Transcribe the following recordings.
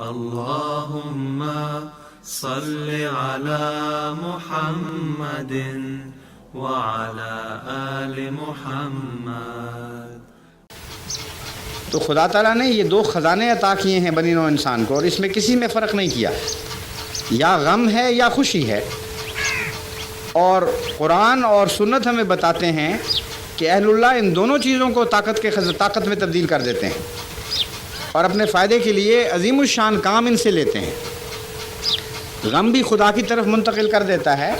اللہم صل علی محمد وعلی آل محمد۔ تو خدا تعالیٰ نے یہ دو خزانے عطا کیے ہیں بنی نوع انسان کو، اور اس میں کسی میں فرق نہیں کیا، یا غم ہے یا خوشی ہے۔ اور قرآن اور سنت ہمیں بتاتے ہیں کہ اہل اللہ ان دونوں چیزوں کو طاقت میں تبدیل کر دیتے ہیں اور اپنے فائدے کے لیے عظیم الشان کام ان سے لیتے ہیں۔ غم بھی خدا کی طرف منتقل کر دیتا ہے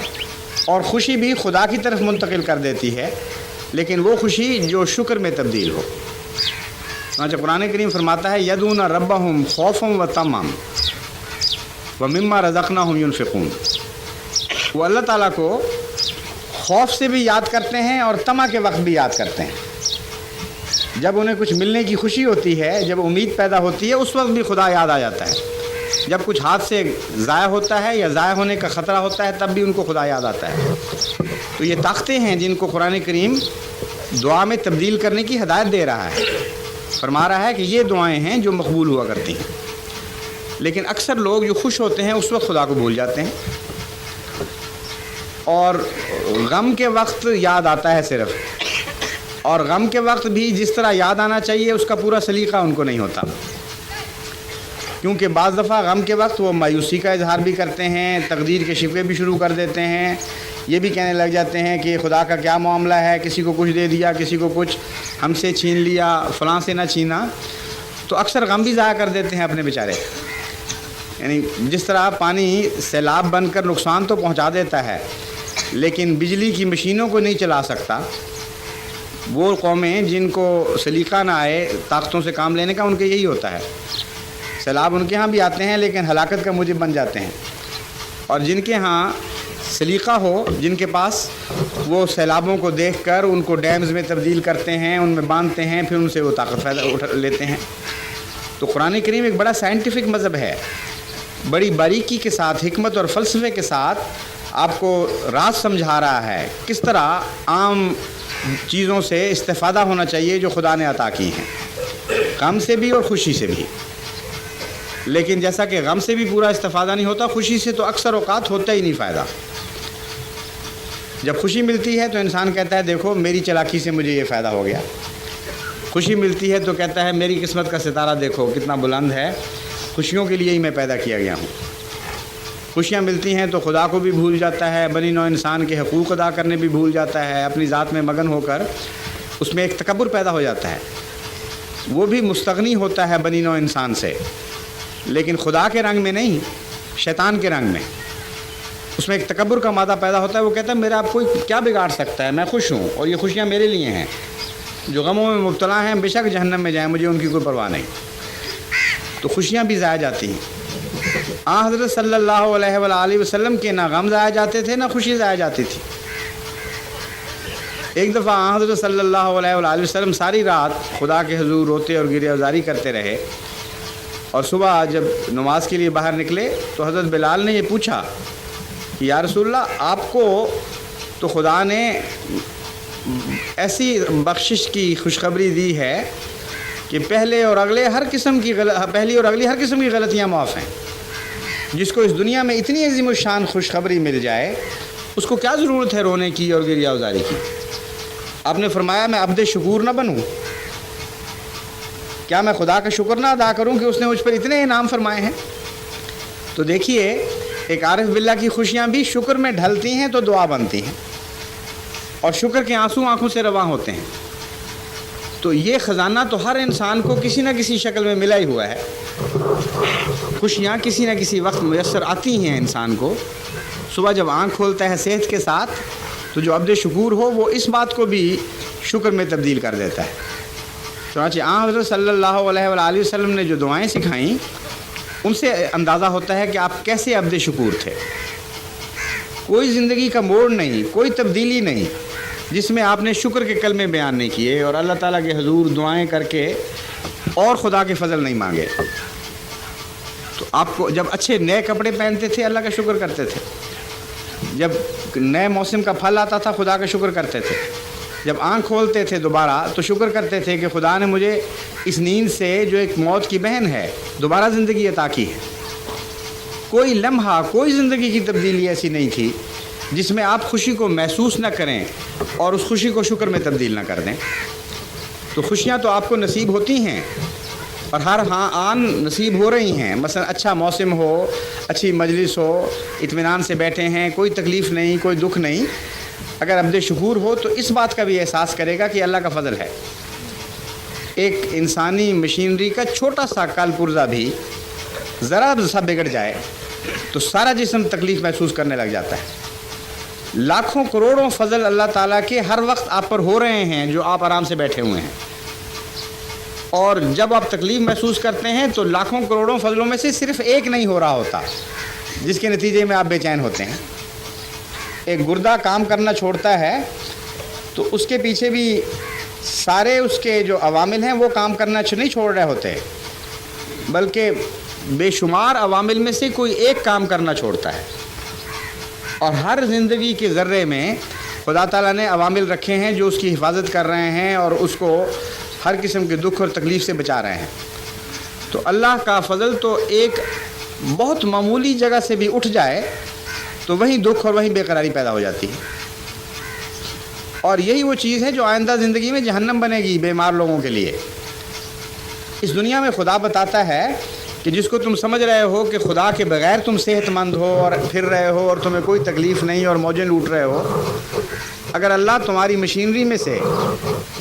اور خوشی بھی خدا کی طرف منتقل کر دیتی ہے، لیکن وہ خوشی جو شکر میں تبدیل ہو۔ چنانچہ قرآن کریم فرماتا ہے یدعون ربہم خوفا وطمعا ومما رزقناہم ینفقون۔ وہ اللہ تعالیٰ کو خوف سے بھی یاد کرتے ہیں اور طمع کے وقت بھی یاد کرتے ہیں۔ جب انہیں کچھ ملنے کی خوشی ہوتی ہے، جب امید پیدا ہوتی ہے، اس وقت بھی خدا یاد آ جاتا ہے۔ جب کچھ ہاتھ سے ضائع ہوتا ہے یا ضائع ہونے کا خطرہ ہوتا ہے، تب بھی ان کو خدا یاد آتا ہے۔ تو یہ طاقتیں ہیں جن کو قرآن کریم دعا میں تبدیل کرنے کی ہدایت دے رہا ہے، فرما رہا ہے کہ یہ دعائیں ہیں جو مقبول ہوا کرتی ہیں۔ لیکن اکثر لوگ جو خوش ہوتے ہیں اس وقت خدا کو بھول جاتے ہیں، اور غم کے وقت یاد آتا ہے صرف، اور غم کے وقت بھی جس طرح یاد آنا چاہیے اس کا پورا سلیقہ ان کو نہیں ہوتا، کیونکہ بعض دفعہ غم کے وقت وہ مایوسی کا اظہار بھی کرتے ہیں، تقدیر کے شکوے بھی شروع کر دیتے ہیں، یہ بھی کہنے لگ جاتے ہیں کہ خدا کا کیا معاملہ ہے، کسی کو کچھ دے دیا، کسی کو کچھ ہم سے چھین لیا، فلاں سے نہ چھینا۔ تو اکثر غم بھی ضائع کر دیتے ہیں اپنے بیچارے۔ یعنی جس طرح پانی سیلاب بن کر نقصان تو پہنچا دیتا ہے لیکن بجلی کی مشینوں کو نہیں چلا سکتا، وہ قومیں جن کو سلیقہ نہ آئے طاقتوں سے کام لینے کا، ان کے یہی ہوتا ہے۔ سیلاب ان کے ہاں بھی آتے ہیں لیکن ہلاکت کا موجب بن جاتے ہیں، اور جن کے ہاں سلیقہ ہو، جن کے پاس، وہ سیلابوں کو دیکھ کر ان کو ڈیمز میں تبدیل کرتے ہیں، ان میں باندھتے ہیں، پھر ان سے وہ طاقت فائدہ اٹھا لیتے ہیں۔ تو قرآن کریم ایک بڑا سائنٹیفک مذہب ہے، بڑی باریکی کے ساتھ، حکمت اور فلسفے کے ساتھ آپ کو راز سمجھا رہا ہے کس طرح عام چیزوں سے استفادہ ہونا چاہیے جو خدا نے عطا کی ہیں، غم سے بھی اور خوشی سے بھی۔ لیکن جیسا کہ غم سے بھی پورا استفادہ نہیں ہوتا، خوشی سے تو اکثر اوقات ہوتا ہی نہیں فائدہ۔ جب خوشی ملتی ہے تو انسان کہتا ہے دیکھو میری چالاکی سے مجھے یہ فائدہ ہو گیا، خوشی ملتی ہے تو کہتا ہے میری قسمت کا ستارہ دیکھو کتنا بلند ہے، خوشیوں کے لیے ہی میں پیدا کیا گیا ہوں۔ خوشیاں ملتی ہیں تو خدا کو بھی بھول جاتا ہے، بنی نوع انسان کے حقوق ادا کرنے بھی بھول جاتا ہے، اپنی ذات میں مگن ہو کر اس میں ایک تکبر پیدا ہو جاتا ہے، وہ بھی مستغنی ہوتا ہے بنی نوع انسان سے، لیکن خدا کے رنگ میں نہیں، شیطان کے رنگ میں۔ اس میں ایک تکبر کا مادہ پیدا ہوتا ہے، وہ کہتا ہے میرا آپ کوئی کیا بگاڑ سکتا ہے، میں خوش ہوں اور یہ خوشیاں میرے لیے ہیں، جو غموں میں مبتلا ہیں بے شک جہنم میں جائیں، مجھے ان کی کوئی پرواہ نہیں۔ تو خوشیاں بھی ضائع جاتی ہیں۔ حضرت صلی اللہ علیہ وآلہ وسلم کے نہ غم ضائع جاتے تھے نہ خوشی ضائع جاتی تھی۔ ایک دفعہ حضرت صلی اللہ علیہ وآلہ وسلم ساری رات خدا کے حضور روتے اور گریہ زاری کرتے رہے، اور صبح جب نماز کے لیے باہر نکلے تو حضرت بلال نے یہ پوچھا کہ یا رسول اللہ، آپ کو تو خدا نے ایسی بخشش کی خوشخبری دی ہے کہ پہلی اور اگلی ہر قسم کی غلطیاں معاف ہیں، جس کو اس دنیا میں اتنی عظیم الشان خوشخبری مل جائے اس کو کیا ضرورت ہے رونے کی اور گریہ زاری کی؟ آپ نے فرمایا میں عبد شکور نہ بنوں؟ کیا میں خدا کا شکر نہ ادا کروں کہ اس نے مجھ پر اتنے انعام فرمائے ہیں؟ تو دیکھیے ایک عارف باللہ کی خوشیاں بھی شکر میں ڈھلتی ہیں تو دعا بنتی ہیں، اور شکر کے آنسو آنکھوں سے رواں ہوتے ہیں۔ تو یہ خزانہ تو ہر انسان کو کسی نہ کسی شکل میں ملا ہی ہوا ہے۔ خوشیاں کسی نہ کسی وقت میسر آتی ہیں انسان کو۔ صبح جب آنکھ کھولتا ہے صحت کے ساتھ تو جو عبد شکور ہو وہ اس بات کو بھی شکر میں تبدیل کر دیتا ہے۔ چنانچہ حضرت صلی اللہ علیہ وآلہ وسلم نے جو دعائیں سکھائیں ان سے اندازہ ہوتا ہے کہ آپ کیسے عبد شکور تھے۔ کوئی زندگی کا موڑ نہیں، کوئی تبدیلی نہیں جس میں آپ نے شکر کے کلمے بیان نہیں کیے اور اللہ تعالیٰ کے حضور دعائیں کر کے اور خدا کے فضل نہیں مانگے۔ تو آپ کو جب اچھے نئے کپڑے پہنتے تھے اللہ کا شکر کرتے تھے، جب نئے موسم کا پھل آتا تھا خدا کا شکر کرتے تھے، جب آنکھ کھولتے تھے دوبارہ تو شکر کرتے تھے کہ خدا نے مجھے اس نیند سے جو ایک موت کی بہن ہے دوبارہ زندگی عطا کی ہے۔ کوئی لمحہ کوئی زندگی کی تبدیلی ایسی نہیں تھی جس میں آپ خوشی کو محسوس نہ کریں اور اس خوشی کو شکر میں تبدیل نہ کر دیں۔ تو خوشیاں تو آپ کو نصیب ہوتی ہیں اور ہر آن نصیب ہو رہی ہیں، مثلا اچھا موسم ہو، اچھی مجلس ہو، اطمینان سے بیٹھے ہیں، کوئی تکلیف نہیں، کوئی دکھ نہیں، اگر عبد شکور ہو تو اس بات کا بھی احساس کرے گا کہ اللہ کا فضل ہے۔ ایک انسانی مشینری کا چھوٹا سا کال پرزہ بھی ذرا سا بگڑ جائے تو سارا جسم تکلیف محسوس کرنے لگ جاتا ہے۔ لاکھوں کروڑوں فضل اللہ تعالیٰ کے ہر وقت آپ پر ہو رہے ہیں جو آپ آرام سے بیٹھے ہوئے ہیں، اور جب آپ تکلیف محسوس کرتے ہیں تو لاکھوں کروڑوں فضلوں میں سے صرف ایک نہیں ہو رہا ہوتا جس کے نتیجے میں آپ بے چین ہوتے ہیں۔ ایک گردہ کام کرنا چھوڑتا ہے تو اس کے پیچھے بھی سارے اس کے جو عوامل ہیں وہ کام کرنا نہیں چھوڑ رہے ہوتے، بلکہ بے شمار عوامل میں سے کوئی ایک کام کرنا چھوڑتا ہے۔ اور ہر زندگی کے ذرے میں خدا تعالیٰ نے عوامل رکھے ہیں جو اس کی حفاظت کر رہے ہیں اور اس کو ہر قسم کے دکھ اور تکلیف سے بچا رہے ہیں۔ تو اللہ کا فضل تو ایک بہت معمولی جگہ سے بھی اٹھ جائے تو وہیں دکھ اور وہیں بے قراری پیدا ہو جاتی ہے، اور یہی وہ چیز ہے جو آئندہ زندگی میں جہنم بنے گی بیمار لوگوں کے لیے۔ اس دنیا میں خدا بتاتا ہے کہ جس کو تم سمجھ رہے ہو کہ خدا کے بغیر تم صحت مند ہو اور پھر رہے ہو اور تمہیں کوئی تکلیف نہیں اور موجیں لوٹ رہے ہو، اگر اللہ تمہاری مشینری میں سے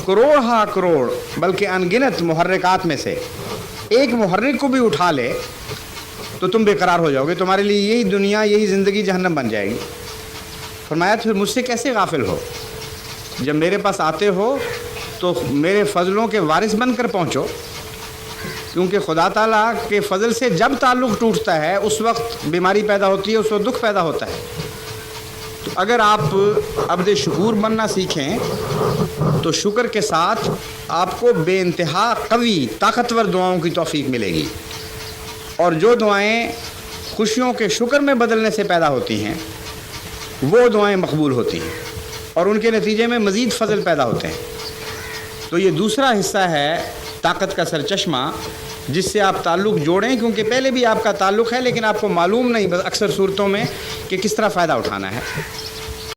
کروڑ ہاں کروڑ بلکہ ان گنت محرکات میں سے ایک محرک کو بھی اٹھا لے تو تم بے قرار ہو جاؤ گے، تمہارے لیے یہی دنیا یہی زندگی جہنم بن جائے گی۔ فرمایا پھر مجھ سے کیسے غافل ہو؟ جب میرے پاس آتے ہو تو میرے فضلوں کے وارث بن کر پہنچو، کیونکہ خدا تعالیٰ کے فضل سے جب تعلق ٹوٹتا ہے اس وقت بیماری پیدا ہوتی ہے، اس وقت دکھ پیدا ہوتا ہے۔ تو اگر آپ عبد شکور بننا سیکھیں تو شکر کے ساتھ آپ کو بے انتہا قوی طاقتور دعاؤں کی توفیق ملے گی، اور جو دعائیں خوشیوں کے شکر میں بدلنے سے پیدا ہوتی ہیں وہ دعائیں مقبول ہوتی ہیں اور ان کے نتیجے میں مزید فضل پیدا ہوتے ہیں۔ تو یہ دوسرا حصہ ہے طاقت کا سرچشمہ جس سے آپ تعلق جوڑیں، کیونکہ پہلے بھی آپ کا تعلق ہے لیکن آپ کو معلوم نہیں بس اکثر صورتوں میں کہ کس طرح فائدہ اٹھانا ہے۔